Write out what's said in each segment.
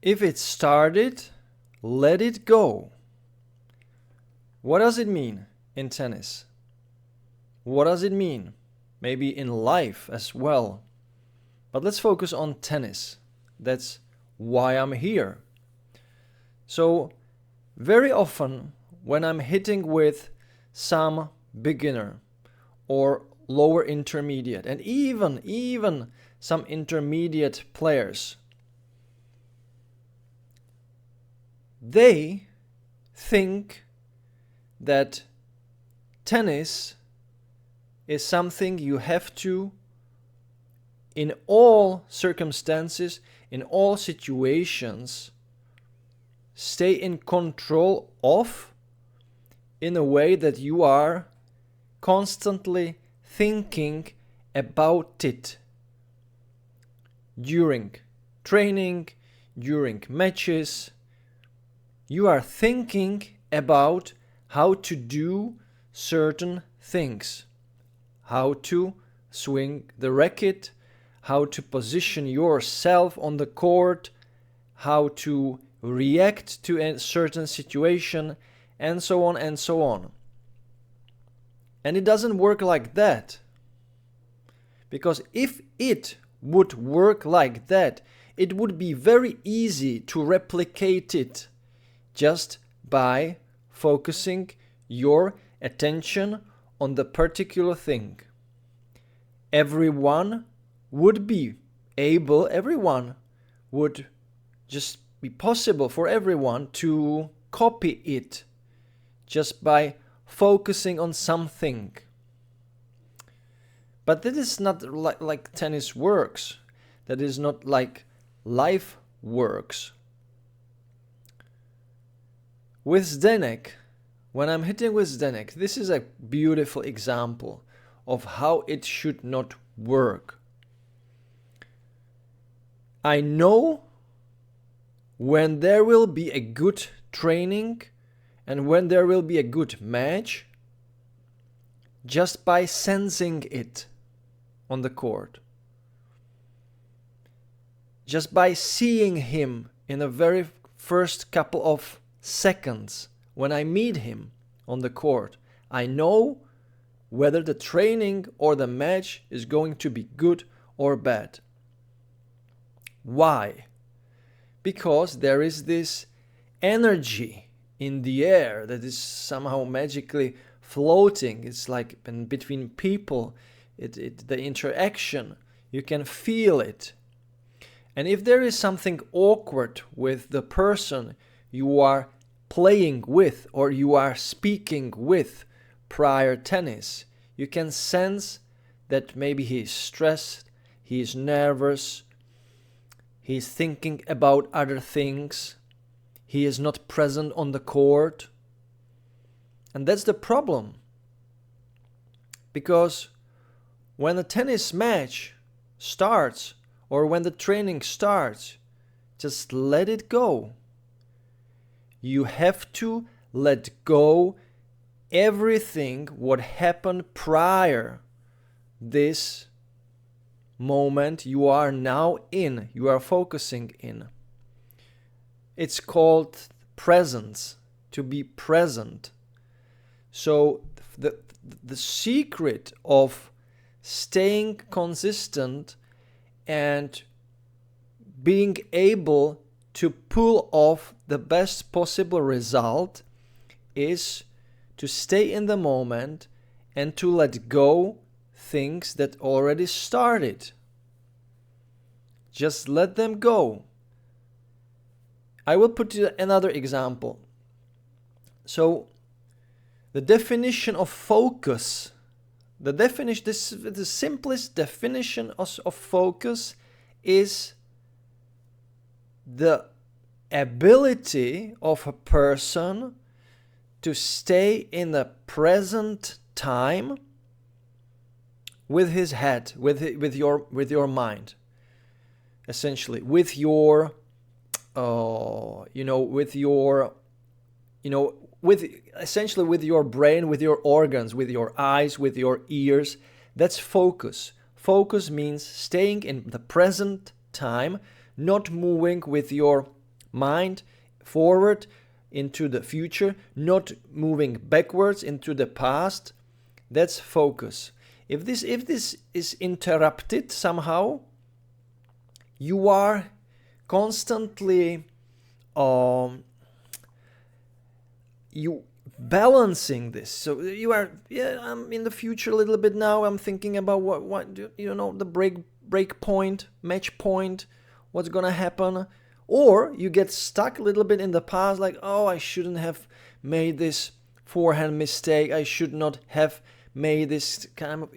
If it started, let it go. What does it mean in tennis? What does it mean? Maybe in life as well. But let's focus on tennis. That's why I'm here. So, very often when I'm hitting with some beginner or lower intermediate and even some intermediate players, they think that tennis is something you have to, in all circumstances, in all situations, stay in control of, in a way that you are constantly thinking about it during training, during matches. You are thinking about how to do certain things, how to swing the racket, how to position yourself on the court, how to react to a certain situation, and so on and so on. And it doesn't work like that. Because if it would work like that, it would be very easy to replicate it just by focusing your attention on the particular thing. Everyone would just be possible for everyone to copy it just by focusing on something. But that is not like tennis works. That is not like life works. With Zdenek, when I'm hitting with Zdenek, this is a beautiful example of how it should not work. I know when there will be a good training and when there will be a good match just by sensing it on the court. Just by seeing him in the very first couple of seconds when I meet him on the court, I know whether the training or the match is going to be good or bad. Why? Because there is this energy in the air that is somehow magically floating. It's like in between people, the interaction, you can feel it. And if there is something awkward with the person you are playing with or you are speaking with prior tennis, you can sense that maybe he is stressed, he is nervous, he is thinking about other things, he is not present on the court. And that's the problem. Because when a tennis match starts or when the training starts, just let it go. You have to let go everything what happened prior this moment you are now in, you are focusing in. It's called presence, to be present. So the secret of staying consistent and being able to pull off the best possible result is to stay in the moment and to let go things that already started. Just let them go. I will put you another example. So the definition of focus, the simplest definition of focus is the ability of a person to stay in the present time with his head, with your mind, essentially, with your essentially with your brain, with your organs, with your eyes, with your ears. That's focus. Focus means staying in the present time, not moving with your mind forward into the future, not moving backwards into the past. That's focus. If this is interrupted somehow, you are constantly you balancing this. So you are, I'm in the future a little bit now. I'm thinking about what the break point, match point, what's gonna happen. Or you get stuck a little bit in the past, like, oh, I shouldn't have made this forehand mistake. I should not have made this kind of,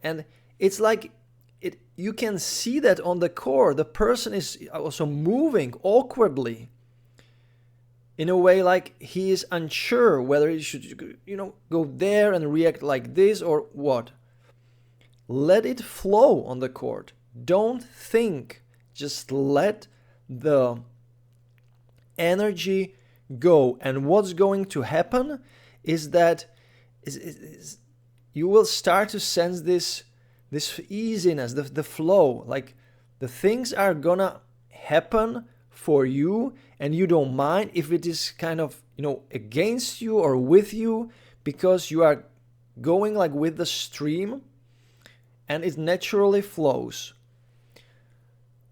and it's like you can see that on the court. The person is also moving awkwardly in a way like he is unsure whether he should, go there and react like this or what. Let it flow on the court. Don't think. Just let the energy go. And what's going to happen is that you will start to sense this easiness, the flow. Like the things are gonna happen for you, and you don't mind if it is kind of, against you or with you, because you are going like with the stream and it naturally flows.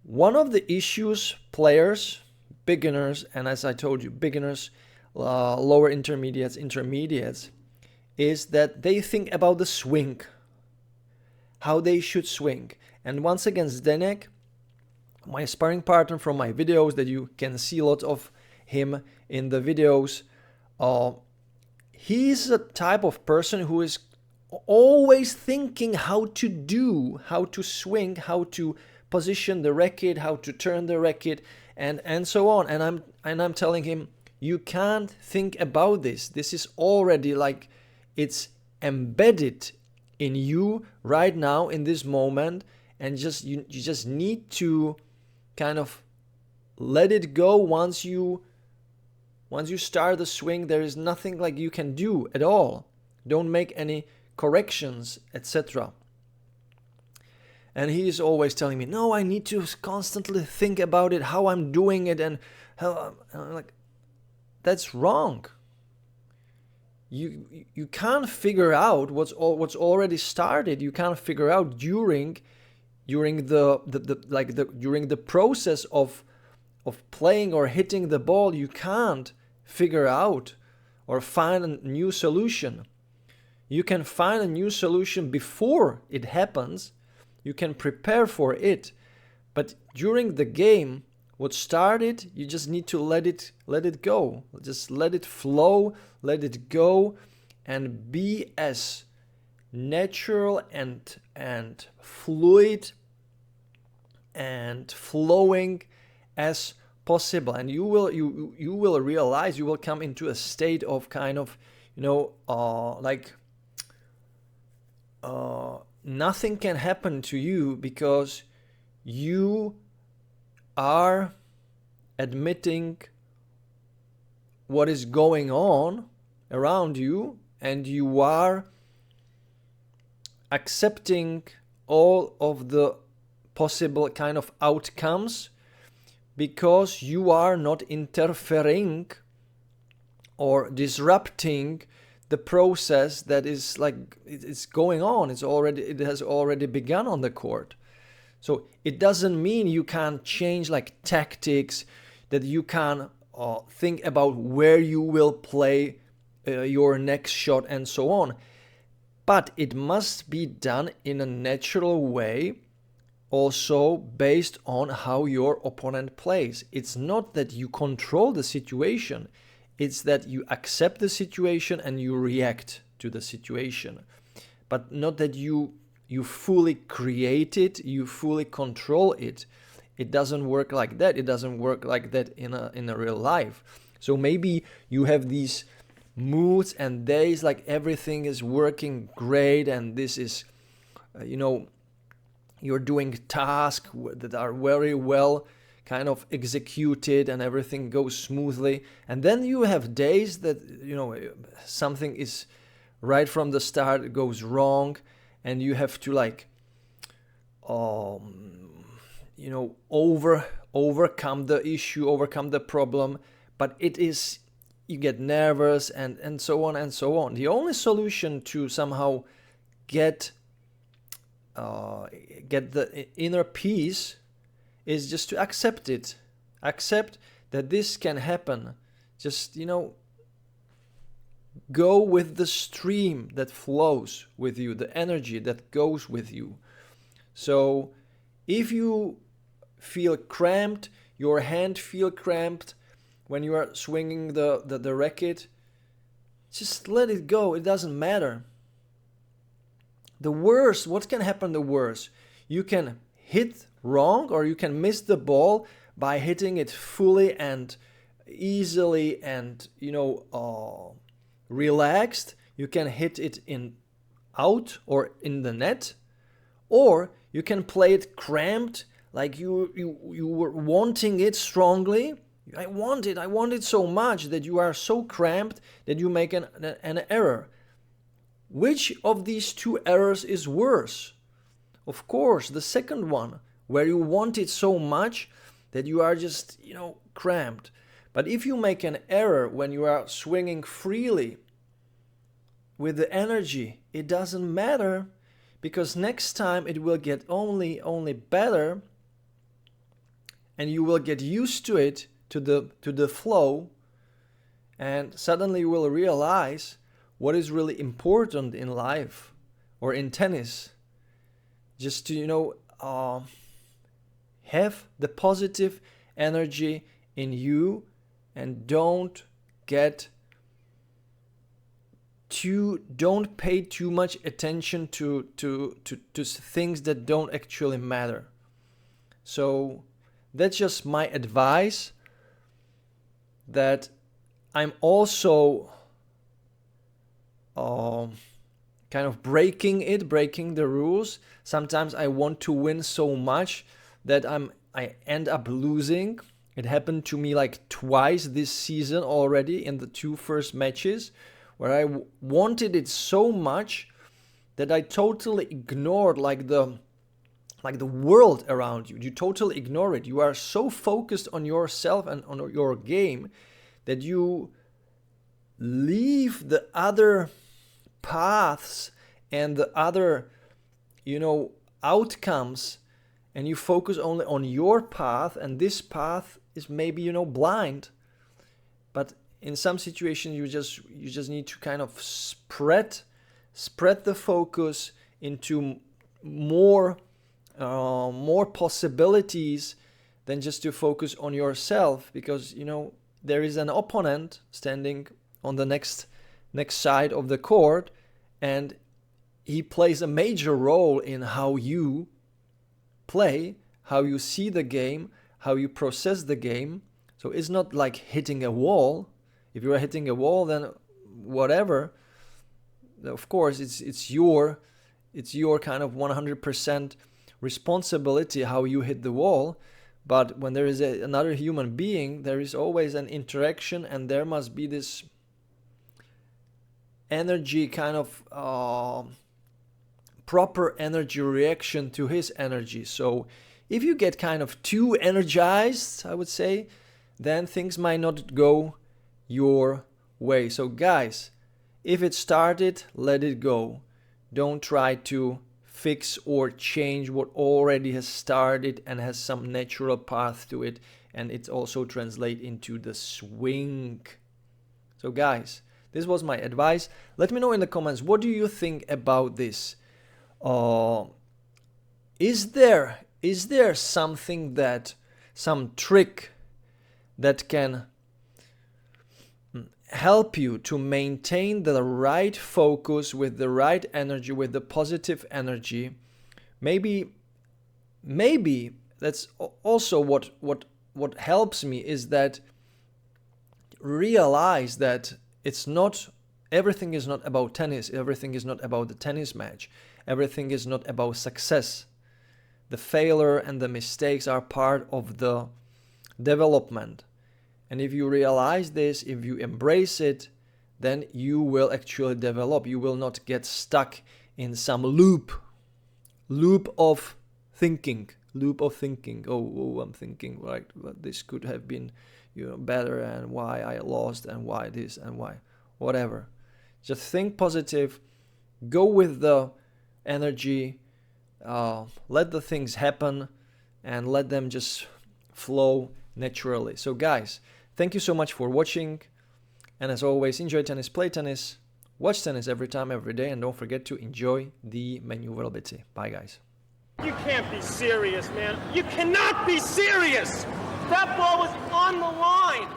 One of the issues players, beginners, and as I told you, beginners, lower intermediates, is that they think about the swing, how they should swing. And once again, Zdenek, my sparring partner from my videos, that you can see a lot of him in the videos, he's a type of person who is always thinking how to swing, how to position the racket, how to turn the racket, and so on. And I'm telling him, you can't think about this. This is already like it's embedded in you right now in this moment, and you just need to kind of let it go. Once you start the swing, there is nothing like you can do at all. Don't make any corrections, etc. And he is always telling me, no, I need to constantly think about it, how I'm doing it, and how I'm like, that's wrong. You can't figure out what's already started. You can't figure out during the process of playing or hitting the ball. You can't figure out or find a new solution. You can find a new solution before it happens. You can prepare for it, but during the game, what started, you just need to let it go. Just let it flow, let it go, and be as natural and fluid and flowing as possible. And you will realize, you will come into a state of kind of, nothing can happen to you, because you are admitting what is going on around you, and you are accepting all of the possible kind of outcomes, because you are not interfering or disrupting the process that is like it's going on. It has already begun on the court. So it doesn't mean you can't change like tactics, that you can think about where you will play your next shot and so on. But it must be done in a natural way, also based on how your opponent plays. It's not that you control the situation. It's that you accept the situation and you react to the situation. But not that you fully create it, you fully control it. It doesn't work like that. It doesn't work like that in a real life. So maybe you have these moods and days like everything is working great, and this is, you're doing tasks that are very well kind of executed and everything goes smoothly. And then you have days that, something is right from the start, it goes wrong, and you have to overcome the issue, overcome the problem, but it is, you get nervous and so on and so on. The only solution to somehow get the inner peace is just to accept it. Accept that this can happen. Just, go with the stream that flows with you, the energy that goes with you. So if you feel cramped, your hand feel cramped when you are swinging the racket, just let it go. It doesn't matter. The worst, what can happen the worst? You can hit wrong, or you can miss the ball by hitting it fully and easily and, relaxed. You can hit it out or in the net, or you can play it cramped, like you were wanting it strongly. I want it so much that you are so cramped that you make an error. Which of these two errors is worse? Of course, the second one, where you want it so much that you are just, cramped. But if you make an error when you are swinging freely with the energy, it doesn't matter, because next time it will get only better, and you will get used to it, to the flow, and suddenly you will realize what is really important in life or in tennis. Just to have the positive energy in you, and don't pay too much attention to things that don't actually matter. So that's just my advice, that I'm also kind of breaking the rules. Sometimes I want to win so much that I end up losing. It happened to me like twice this season already in the 2 first matches, where I wanted it so much that I totally ignored like the world around you. You totally ignore it. You are so focused on yourself and on your game that you leave the other paths and the other, outcomes, and you focus only on your path, and this path is maybe, blind. But in some situations you just need to kind of spread the focus into more possibilities than just to focus on yourself, because there is an opponent standing on the next side of the court, and he plays a major role in how you play, how you see the game, how you process the game. So it's not like hitting a wall. If you are hitting a wall, then whatever. Of course, it's your kind of 100% responsibility how you hit the wall. But when there is another human being, there is always an interaction, and there must be this energy, kind of proper energy reaction to his energy. So if you get kind of too energized, I would say, then things might not go your way. So guys, if it started, let it go. Don't try to fix or change what already has started and has some natural path to it, and it also translates into the swing. So guys, this was my advice. Let me know in the comments, what do you think about this? Is there something some trick that can help you to maintain the right focus with the right energy, with the positive energy? Maybe that's also what helps me, is that realize that everything is not about tennis. Everything is not about the tennis match. Everything is not about success. The failure and the mistakes are part of the development. And if you realize this, if you embrace it, then you will actually develop. You will not get stuck in some loop of thinking, loop of thinking. Oh, I'm thinking, right, but this could have been, better, and why I lost, and why this, and why whatever. Just think positive, go with the energy, let the things happen, and let them just flow naturally. So guys, thank you so much for watching, and as always, enjoy tennis, play tennis, watch tennis every time, every day, and don't forget to enjoy the maneuverability. Bye guys. You can't be serious, man. You cannot be serious! That ball was on the line!